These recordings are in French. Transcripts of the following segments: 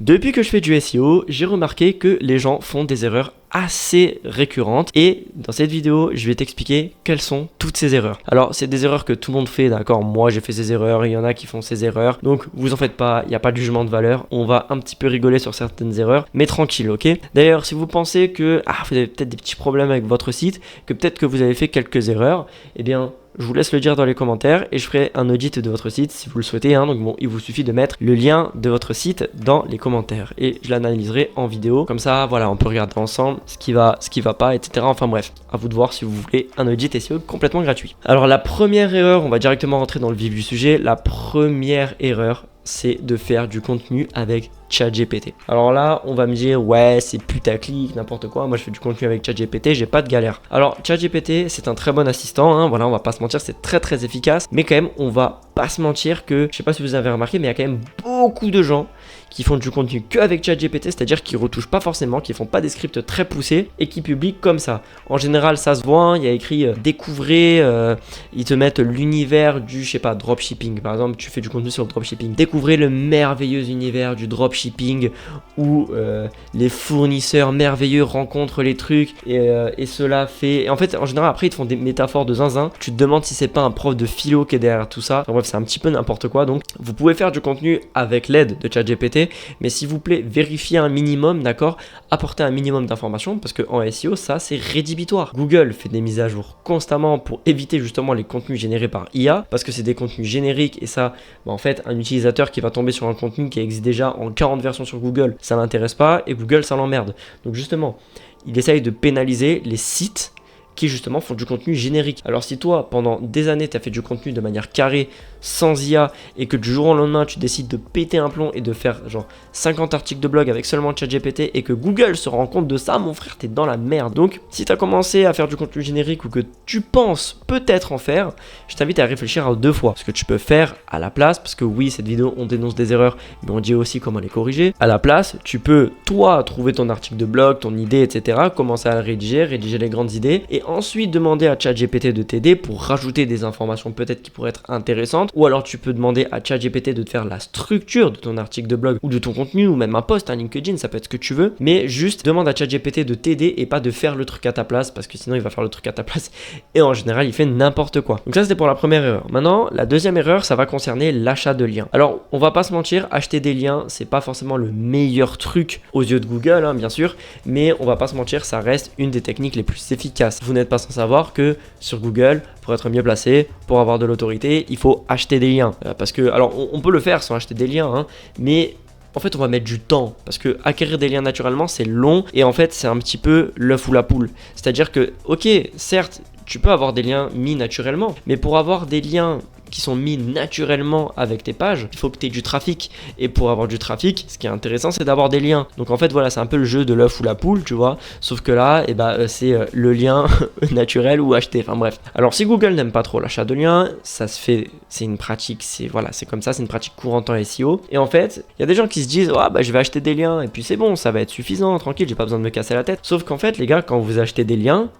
Depuis que je fais du SEO, j'ai remarqué que les gens font des erreurs assez récurrentes et dans cette vidéo, je vais t'expliquer quelles sont toutes ces erreurs. Alors, c'est des erreurs que tout le monde fait, d'accord? Moi, j'ai fait ces erreurs, il y en a qui font ces erreurs. Donc, vous en faites pas, il n'y a pas de jugement de valeur. On va un petit peu rigoler sur certaines erreurs, mais tranquille, ok? D'ailleurs, si vous pensez que vous avez peut-être des petits problèmes avec votre site, que peut-être que vous avez fait quelques erreurs, eh bien, je vous laisse le dire dans les commentaires et je ferai un audit de votre site si vous le souhaitez. Donc bon, il vous suffit de mettre le lien de votre site dans les commentaires et je l'analyserai en vidéo. Comme ça, voilà, on peut regarder ensemble ce qui va pas, etc. Enfin bref, à vous de voir si vous voulez un audit SEO complètement gratuit. Alors la première erreur, on va directement rentrer dans le vif du sujet. La première erreur, c'est de faire du contenu avec ChatGPT. Alors là, on va me dire, ouais, c'est putaclic, n'importe quoi. Moi, je fais du contenu avec ChatGPT, j'ai pas de galère. Alors, ChatGPT, c'est un très bon assistant, hein. Voilà, on va pas se mentir, c'est très très efficace. Mais quand même, on va pas se mentir que, je sais pas si vous avez remarqué, mais il y a quand même beaucoup de gens qui font du contenu que avec ChatGPT, c'est-à-dire qui retouchent pas forcément, qui font pas des scripts très poussés et qui publient comme ça. En général, ça se voit, hein, il y a écrit découvrez, ils te mettent l'univers du, je sais pas, dropshipping. Par exemple, tu fais du contenu sur le dropshipping. Découvrez le merveilleux univers du dropshipping où les fournisseurs merveilleux rencontrent les trucs et cela fait. Et en fait, en général, après, ils te font des métaphores de zinzin. Tu te demandes si c'est pas un prof de philo qui est derrière tout ça. Enfin, bref, c'est un petit peu n'importe quoi. Donc, vous pouvez faire du contenu avec l'aide de ChatGPT. Mais s'il vous plaît, vérifiez un minimum, d'accord? Apportez un minimum d'informations parce qu'en SEO, ça, c'est rédhibitoire. Google fait des mises à jour constamment pour éviter justement les contenus générés par IA parce que c'est des contenus génériques et ça, en fait, un utilisateur qui va tomber sur un contenu qui existe déjà en 40 versions sur Google, ça l'intéresse pas et Google, ça l'emmerde. Donc justement, il essaye de pénaliser les sites qui justement font du contenu générique. Alors si toi, pendant des années, tu as fait du contenu de manière carrée, sans IA, et que du jour au lendemain, tu décides de péter un plomb et de faire genre 50 articles de blog avec seulement ChatGPT et que Google se rend compte de ça, mon frère, t'es dans la merde. Donc, si tu as commencé à faire du contenu générique ou que tu penses peut-être en faire, je t'invite à réfléchir à deux fois ce que tu peux faire à la place, parce que oui, cette vidéo, on dénonce des erreurs, mais on dit aussi comment les corriger. À la place, tu peux, toi, trouver ton article de blog, ton idée, etc., commencer à le rédiger les grandes idées, et ensuite demander à ChatGPT de t'aider pour rajouter des informations peut-être qui pourraient être intéressantes, ou alors tu peux demander à ChatGPT de te faire la structure de ton article de blog ou de ton contenu ou même un post, un LinkedIn, ça peut être ce que tu veux, mais juste demande à ChatGPT de t'aider et pas de faire le truc à ta place parce que sinon il va faire le truc à ta place et en général il fait n'importe quoi. Donc ça c'était pour la première erreur. Maintenant la deuxième erreur, ça va concerner l'achat de liens. Alors on va pas se mentir, acheter des liens c'est pas forcément le meilleur truc aux yeux de Google, hein, bien sûr, mais on va pas se mentir, ça reste une des techniques les plus efficaces. Vous n'êtes pas sans savoir que sur Google, pour être mieux placé, pour avoir de l'autorité, il faut acheter des liens. Parce que, alors on peut le faire sans acheter des liens, hein, mais en fait on va mettre du temps parce que acquérir des liens naturellement c'est long et en fait c'est un petit peu l'œuf ou la poule. C'est-à-dire que, ok, certes, tu peux avoir des liens mis naturellement, mais pour avoir des liens qui sont mis naturellement avec tes pages, il faut que tu aies du trafic. Et pour avoir du trafic, ce qui est intéressant, c'est d'avoir des liens. Donc en fait, voilà, c'est un peu le jeu de l'œuf ou la poule, tu vois. Sauf que là, c'est le lien naturel ou acheté. Enfin bref. Alors si Google n'aime pas trop l'achat de liens, ça se fait, c'est une pratique, c'est comme ça, c'est une pratique courante en SEO. Et en fait, il y a des gens qui se disent, je vais acheter des liens et puis c'est bon, ça va être suffisant, tranquille, j'ai pas besoin de me casser la tête. Sauf qu'en fait, les gars, quand vous achetez des liens,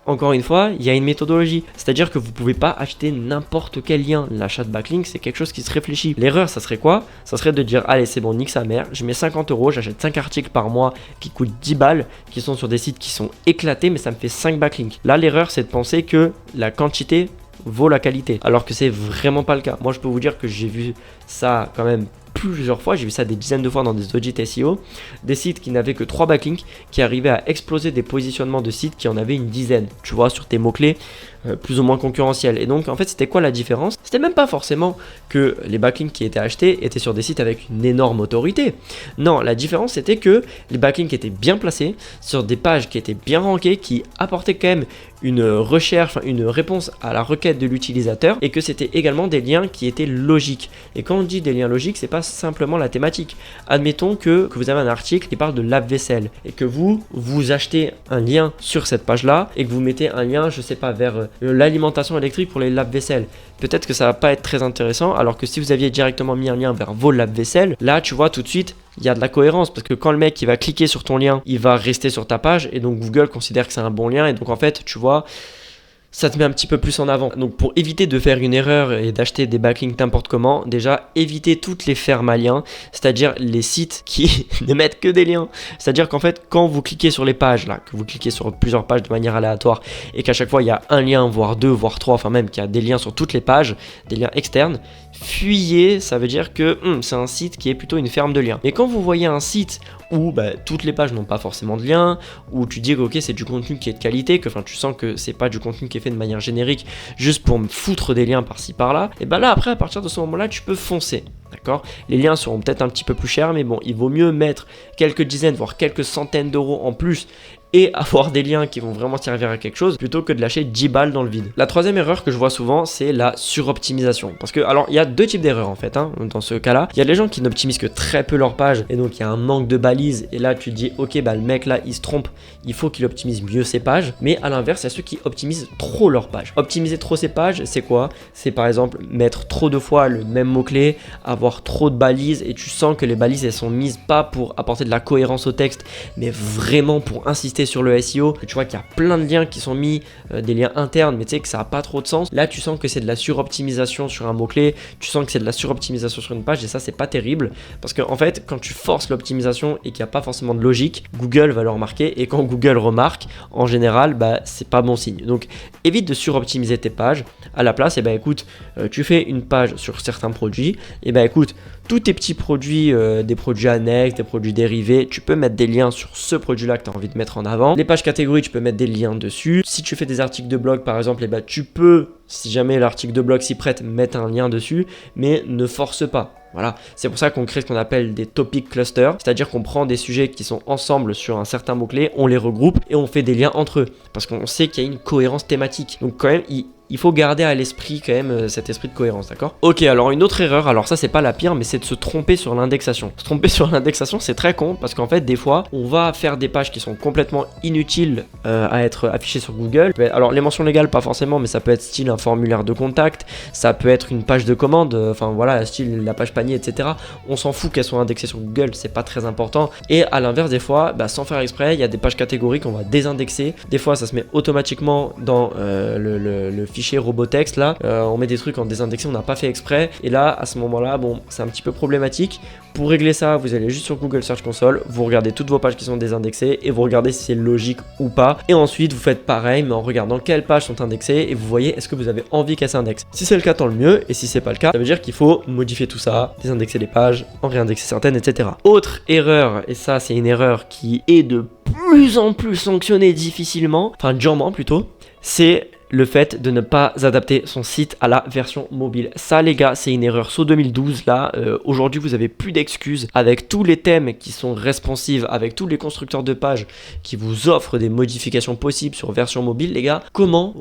encore une fois, il y a une méthodologie. C'est-à-dire que vous pouvez pas acheter n'importe quel lien. L'achat de backlink, c'est quelque chose qui se réfléchit. L'erreur, ça serait quoi? Ça serait de dire, allez, c'est bon, nique sa mère, je mets 50 €, j'achète 5 articles par mois qui coûtent 10 balles, qui sont sur des sites qui sont éclatés, mais ça me fait 5 backlinks. Là, l'erreur, c'est de penser que la quantité vaut la qualité, alors que c'est vraiment pas le cas. Moi, je peux vous dire que j'ai vu ça quand même plusieurs fois, j'ai vu ça des dizaines de fois dans des audits SEO, des sites qui n'avaient que 3 backlinks qui arrivaient à exploser des positionnements de sites qui en avaient une dizaine, tu vois, sur tes mots-clés plus ou moins concurrentiels. Et donc en fait c'était quoi la différence? C'était même pas forcément que les backlinks qui étaient achetés étaient sur des sites avec une énorme autorité. Non, la différence c'était que les backlinks étaient bien placés sur des pages qui étaient bien rankées, qui apportaient quand même une recherche, une réponse à la requête de l'utilisateur, et que c'était également des liens qui étaient logiques. Et quand on dit des liens logiques, c'est pas simplement la thématique. Admettons que vous avez un article qui parle de lave-vaisselle et que vous achetez un lien sur cette page-là et que vous mettez un lien, je sais pas, vers l'alimentation électrique pour les lave-vaisselle. Peut-être que ça va pas être très intéressant, alors que si vous aviez directement mis un lien vers vos lave-vaisselle, là tu vois tout de suite il y a de la cohérence parce que quand le mec il va cliquer sur ton lien, il va rester sur ta page et donc Google considère que c'est un bon lien et donc en fait tu vois ça te met un petit peu plus en avant. Donc pour éviter de faire une erreur et d'acheter des backlinks n'importe comment, déjà évitez toutes les fermes à liens, c'est-à-dire les sites qui ne mettent que des liens. C'est-à-dire qu'en fait, quand vous cliquez sur les pages là, que vous cliquez sur plusieurs pages de manière aléatoire et qu'à chaque fois il y a un lien, voire deux, voire trois, enfin même qu'il y a des liens sur toutes les pages, des liens externes, fuyez, ça veut dire que c'est un site qui est plutôt une ferme de liens. Et quand vous voyez un site où toutes les pages n'ont pas forcément de liens, où tu dis que ok c'est du contenu qui est de qualité, que tu sens que c'est pas du contenu qui est fait de manière générique juste pour me foutre des liens par-ci par-là, et là après à partir de ce moment-là tu peux foncer. D'accord ? Les liens seront peut-être un petit peu plus chers, mais bon, il vaut mieux mettre quelques dizaines, voire quelques centaines d'euros en plus et avoir des liens qui vont vraiment servir à quelque chose plutôt que de lâcher 10 balles dans le vide. La troisième erreur que je vois souvent, c'est la suroptimisation. Parce que, alors, il y a deux types d'erreurs en fait, dans ce cas-là. Il y a les gens qui n'optimisent que très peu leur page et donc il y a un manque de balises et là tu te dis, ok, le mec là il se trompe, il faut qu'il optimise mieux ses pages. Mais à l'inverse, il y a ceux qui optimisent trop leur page. Optimiser trop ses pages, c'est quoi ? C'est par exemple mettre trop de fois le même mot-clé, avoir trop de balises et tu sens que les balises elles sont mises pas pour apporter de la cohérence au texte, mais vraiment pour insister sur le SEO. Tu vois qu'il y a plein de liens qui sont mis, des liens internes, mais tu sais que ça n'a pas trop de sens. Là tu sens que c'est de la suroptimisation sur un mot-clé, tu sens que c'est de la suroptimisation sur une page et ça c'est pas terrible parce que en fait quand tu forces l'optimisation et qu'il n'y a pas forcément de logique, Google va le remarquer et quand Google remarque, en général c'est pas bon signe. Donc évite de suroptimiser tes pages. À la place, écoute, tu fais une page sur certains produits, écoute, tous tes petits produits, des produits annexes, des produits dérivés, tu peux mettre des liens sur ce produit-là que tu as envie de mettre en avant. Les pages catégories, tu peux mettre des liens dessus. Si tu fais des articles de blog par exemple, tu peux, si jamais l'article de blog s'y prête, mettre un lien dessus, mais ne force pas. Voilà, c'est pour ça qu'on crée ce qu'on appelle des topic clusters, c'est-à-dire qu'on prend des sujets qui sont ensemble sur un certain mot-clé, on les regroupe et on fait des liens entre eux, parce qu'on sait qu'il y a une cohérence thématique. Donc quand même, il faut garder à l'esprit quand même cet esprit de cohérence, d'accord ? Ok, alors une autre erreur, alors ça c'est pas la pire, mais c'est de se tromper sur l'indexation. Se tromper sur l'indexation, c'est très con, parce qu'en fait, des fois, on va faire des pages qui sont complètement inutiles à être affichées sur Google. Alors les mentions légales, pas forcément, mais ça peut être style un formulaire de contact, ça peut être une page de commande, style la page panier, etc. On s'en fout qu'elles soient indexées sur Google, c'est pas très important. Et à l'inverse, des fois, sans faire exprès, il y a des pages catégories qu'on va désindexer. Des fois, ça se met automatiquement dans le fichier robotext là, on met des trucs en désindexé, on n'a pas fait exprès et là à ce moment là c'est un petit peu problématique. Pour régler ça, vous allez juste sur Google Search Console, vous regardez toutes vos pages qui sont désindexées et vous regardez si c'est logique ou pas, et ensuite vous faites pareil mais en regardant quelles pages sont indexées et vous voyez est-ce que vous avez envie qu'elles s'indexent. Si c'est le cas, tant le mieux, et si c'est pas le cas, ça veut dire qu'il faut modifier tout ça, désindexer les pages, en réindexer certaines, etc. Autre erreur, et ça c'est une erreur qui est de plus en plus sanctionnée difficilement, durement plutôt, c'est le fait de ne pas adapter son site à la version mobile. Ça les gars, c'est une erreur. So 2012 là, aujourd'hui vous avez plus d'excuses avec tous les thèmes qui sont responsives, avec tous les constructeurs de pages qui vous offrent des modifications possibles sur version mobile. Les gars, comment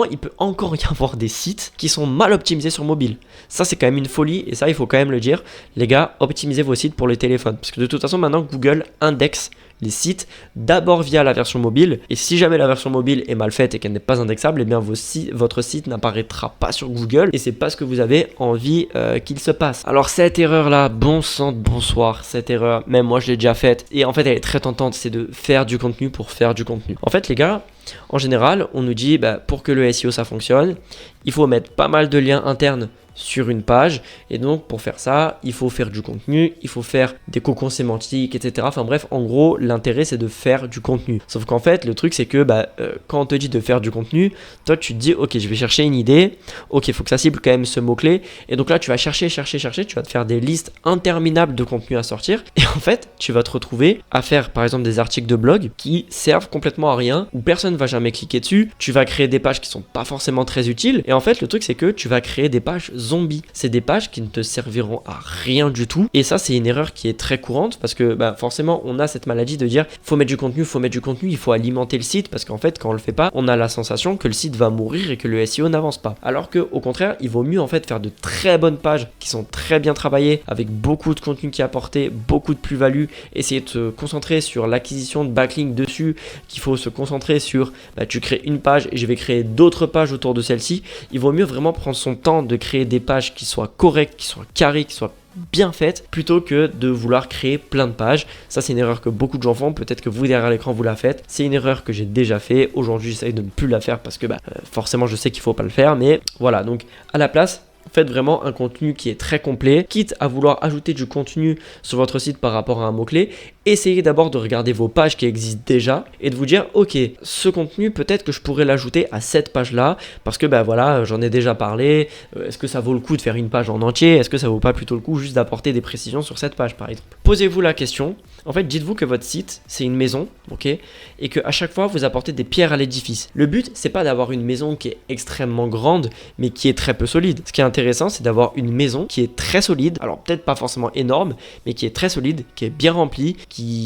il peut encore y avoir des sites qui sont mal optimisés sur mobile? Ça c'est quand même une folie et ça il faut quand même le dire. Les gars, optimisez vos sites pour les téléphones parce que de toute façon maintenant Google indexe les sites d'abord via la version mobile, et si jamais la version mobile est mal faite et qu'elle n'est pas indexable, eh bien votre site n'apparaîtra pas sur Google et c'est pas ce que vous avez envie qu'il se passe. Alors cette erreur là, bon sang de bonsoir, cette erreur, même moi je l'ai déjà faite et en fait elle est très tentante, c'est de faire du contenu pour faire du contenu. En fait les gars, en général on nous dit pour que le SEO ça fonctionne, il faut mettre pas mal de liens internes sur une page, et donc pour faire ça il faut faire du contenu, il faut faire des cocons sémantiques, etc. Enfin bref, en gros l'intérêt c'est de faire du contenu, sauf qu'en fait le truc c'est que quand on te dit de faire du contenu, toi tu te dis ok je vais chercher une idée, ok il faut que ça cible quand même ce mot clé, et donc là tu vas chercher, tu vas te faire des listes interminables de contenu à sortir, et en fait tu vas te retrouver à faire par exemple des articles de blog qui servent complètement à rien, où personne va jamais cliquer dessus, tu vas créer des pages qui sont pas forcément très utiles, et en fait le truc c'est que tu vas créer des pages zombies. C'est des pages qui ne te serviront à rien du tout. Et ça, c'est une erreur qui est très courante parce que forcément, on a cette maladie de dire faut mettre du contenu, il faut alimenter le site parce qu'en fait, quand on le fait pas, on a la sensation que le site va mourir et que le SEO n'avance pas. Alors que, au contraire, il vaut mieux en fait faire de très bonnes pages qui sont très bien travaillées avec beaucoup de contenu qui est apporté, beaucoup de plus-value, essayer de se concentrer sur l'acquisition de backlinks dessus, qu'il faut se concentrer sur tu crées une page et je vais créer d'autres pages autour de celle-ci. Il vaut mieux vraiment prendre son temps de créer des pages qui soient correctes, qui soient carrées, qui soient bien faite plutôt que de vouloir créer plein de pages. Ça, c'est une erreur que beaucoup de gens font. Peut-être que vous, derrière l'écran, vous la faites. C'est une erreur que j'ai déjà fait. Aujourd'hui, j'essaye de ne plus la faire parce que forcément, je sais qu'il ne faut pas le faire. Mais voilà, donc à la place, faites vraiment un contenu qui est très complet, quitte à vouloir ajouter du contenu sur votre site par rapport à un mot-clé. Essayez d'abord de regarder vos pages qui existent déjà et de vous dire ok, ce contenu peut-être que je pourrais l'ajouter à cette page-là parce que voilà, j'en ai déjà parlé. Est-ce que ça vaut le coup de faire une page en entier? Est-ce que ça vaut pas plutôt le coup juste d'apporter des précisions sur cette page par exemple? Posez-vous la question. En fait, dites-vous que votre site, c'est une maison, ok, et qu'à chaque fois, vous apportez des pierres à l'édifice. Le but, c'est pas d'avoir une maison qui est extrêmement grande, mais qui est très peu solide. Ce qui est intéressant, c'est d'avoir une maison qui est très solide, alors peut-être pas forcément énorme, mais qui est très solide, qui est bien remplie,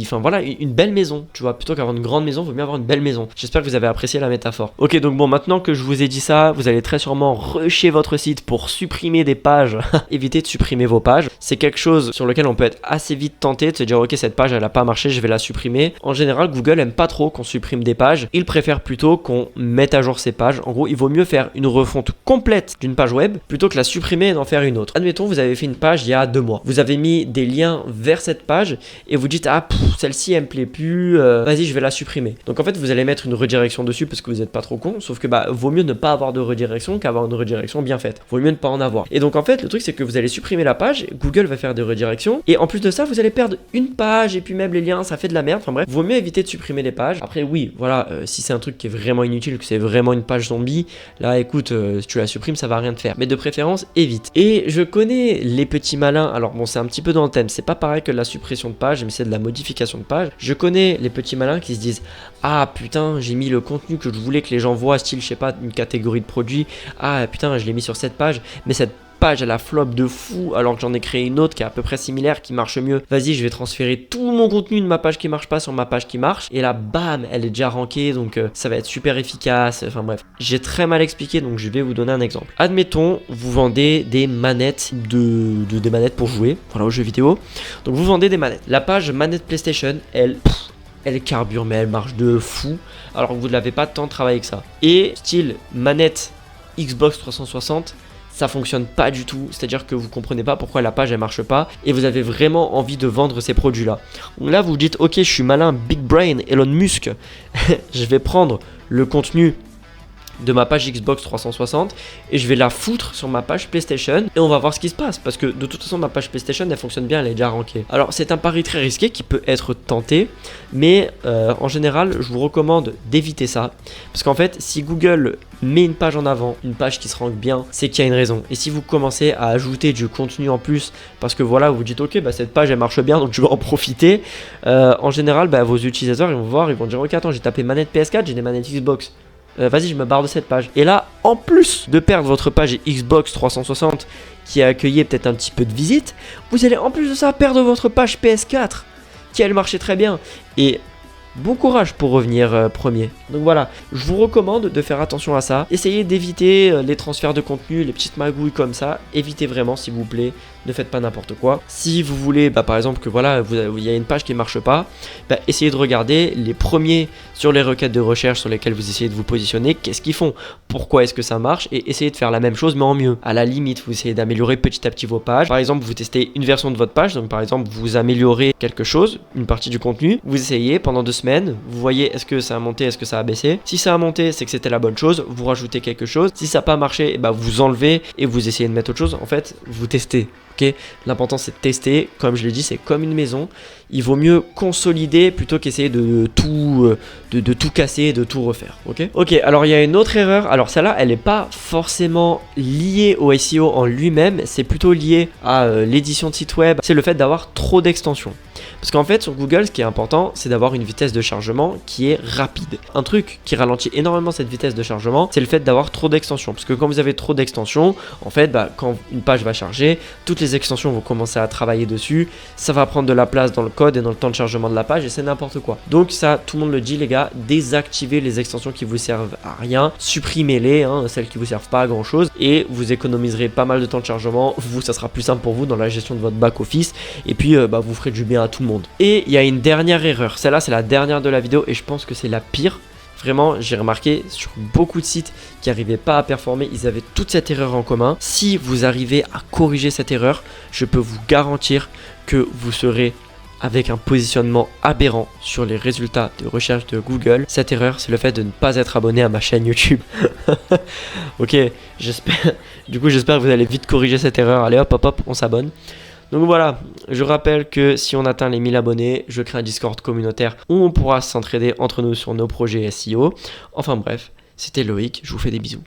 enfin voilà, une belle maison, tu vois, plutôt qu'avoir une grande maison, il vaut mieux avoir une belle maison. J'espère que vous avez apprécié la métaphore. Ok, donc bon, maintenant que je vous ai dit ça, vous allez très sûrement rusher votre site pour supprimer des pages. Évitez de supprimer vos pages. C'est quelque chose sur lequel on peut être assez vite tenté de se dire ok, cette page elle a pas marché, je vais la supprimer. En général, Google aime pas trop qu'on supprime des pages. Il préfère plutôt qu'on mette à jour ces pages. En gros, il vaut mieux faire une refonte complète d'une page web plutôt que la supprimer et d'en faire une autre. Admettons, vous avez fait une page il y a 2 mois. Vous avez mis des liens vers cette page et vous dites ah celle-ci elle me plaît plus, vas-y je vais la supprimer. Donc en fait, vous allez mettre une redirection dessus parce que vous n'êtes pas trop con. Sauf que vaut mieux ne pas avoir de redirection qu'avoir une redirection bien faite. Vaut mieux ne pas en avoir. Et donc en fait, le truc c'est que vous allez supprimer la page, Google va faire des redirections et en plus de ça, vous allez perdre une page et puis même les liens, ça fait de la merde. Enfin bref, vaut mieux éviter de supprimer les pages. Après oui, voilà, si c'est un truc qui est vraiment inutile, que c'est vraiment une page zombie, là écoute, si tu la supprimes, ça va rien te faire. Mais de préférence, évite. Et je connais les petits malins. Alors bon, c'est un petit peu dans le thème. C'est pas pareil que la suppression de page, mais c'est de la modification de page. Je connais les petits malins qui se disent ah putain, j'ai mis le contenu que je voulais que les gens voient, style je sais pas, une catégorie de produits. Ah putain, je l'ai mis sur cette page, mais cette page à la flop de fou alors que j'en ai créé une autre qui est à peu près similaire, qui marche mieux. Vas-y, je vais transférer tout mon contenu de ma page qui marche pas sur ma page qui marche et là bam, elle est déjà rankée, donc ça va être super efficace. Enfin bref, j'ai très mal expliqué, donc je vais vous donner un exemple. Admettons, vous vendez des manettes des manettes pour jouer, voilà, aux jeux vidéo. Donc vous vendez des manettes. La page manette PlayStation, elle carbure, mais elle marche de fou alors que vous ne l'avez pas tant travaillé que ça. Et style manette Xbox 360, ça fonctionne pas du tout, c'est-à-dire que vous comprenez pas pourquoi la page elle marche pas et vous avez vraiment envie de vendre ces produits là. Donc là vous dites ok, je suis malin, big brain, Elon Musk, je vais prendre le contenu de ma page Xbox 360 et je vais la foutre sur ma page PlayStation et on va voir ce qui se passe parce que de toute façon ma page PlayStation elle fonctionne bien, elle est déjà rankée. Alors c'est un pari très risqué qui peut être tenté, mais en général je vous recommande d'éviter ça parce qu'en fait si Google met une page en avant, une page qui se rank bien, c'est qu'il y a une raison. Et si vous commencez à ajouter du contenu en plus parce que voilà, vous dites ok, cette page elle marche bien donc je vais en profiter, en général vos utilisateurs ils vont voir, ils vont dire ok, attends, j'ai tapé manette PS4, j'ai des manettes Xbox, vas-y je me barre de cette page. Et là, en plus de perdre votre page Xbox 360 qui a accueilli peut-être un petit peu de visites, vous allez en plus de ça perdre votre page PS4 qui elle marchait très bien. Et bon courage pour revenir premier. Donc voilà, je vous recommande de faire attention à ça. Essayez d'éviter les transferts de contenu, les petites magouilles comme ça. Évitez vraiment s'il vous plaît, ne faites pas n'importe quoi. Si vous voulez par exemple que voilà, il y a une page qui ne marche pas, essayez de regarder les premiers sur les requêtes de recherche sur lesquelles vous essayez de vous positionner, qu'est-ce qu'ils font, pourquoi est-ce que ça marche, et essayez de faire la même chose mais en mieux. À la limite, vous essayez d'améliorer petit à petit vos pages. Par exemple, vous testez une version de votre page, donc par exemple vous améliorez quelque chose, une partie du contenu, vous essayez pendant 2 semaines, vous voyez est-ce que ça a monté, est-ce que ça a baissé. Si ça a monté, c'est que c'était la bonne chose, vous rajoutez quelque chose. Si ça n'a pas marché, vous enlevez et vous essayez de mettre autre chose. En fait, vous testez. Okay, l'important c'est de tester, comme je l'ai dit, c'est comme une maison. Il vaut mieux consolider plutôt qu'essayer de tout casser, de tout refaire. Ok, alors il y a une autre erreur. Alors celle-là, elle n'est pas forcément liée au SEO en lui-même, c'est plutôt lié à l'édition de site web. C'est le fait d'avoir trop d'extensions. Parce qu'en fait, sur Google, ce qui est important, c'est d'avoir une vitesse de chargement qui est rapide. Un truc qui ralentit énormément cette vitesse de chargement, c'est le fait d'avoir trop d'extensions. Parce que quand vous avez trop d'extensions, en fait, quand une page va charger, toutes les extensions vont commencer à travailler dessus. Ça va prendre de la place dans le code et dans le temps de chargement de la page et c'est n'importe quoi. Donc ça, tout le monde le dit, les gars, désactivez les extensions qui vous servent à rien. Supprimez-les, celles qui vous servent pas à grand chose et vous économiserez pas mal de temps de chargement. Vous, ça sera plus simple pour vous dans la gestion de votre back-office et puis vous ferez du bien à tout le monde. Et il y a une dernière erreur, celle-là c'est la dernière de la vidéo et je pense que c'est la pire. Vraiment, j'ai remarqué sur beaucoup de sites qui n'arrivaient pas à performer, ils avaient toute cette erreur en commun. Si vous arrivez à corriger cette erreur, je peux vous garantir que vous serez avec un positionnement aberrant sur les résultats de recherche de Google. Cette erreur, c'est le fait de ne pas être abonné à ma chaîne YouTube. Ok, j'espère que vous allez vite corriger cette erreur. Allez hop, hop, hop, on s'abonne. Donc voilà, je rappelle que si on atteint les 1000 abonnés, je crée un Discord communautaire où on pourra s'entraider entre nous sur nos projets SEO. Enfin bref, c'était Loïc, je vous fais des bisous.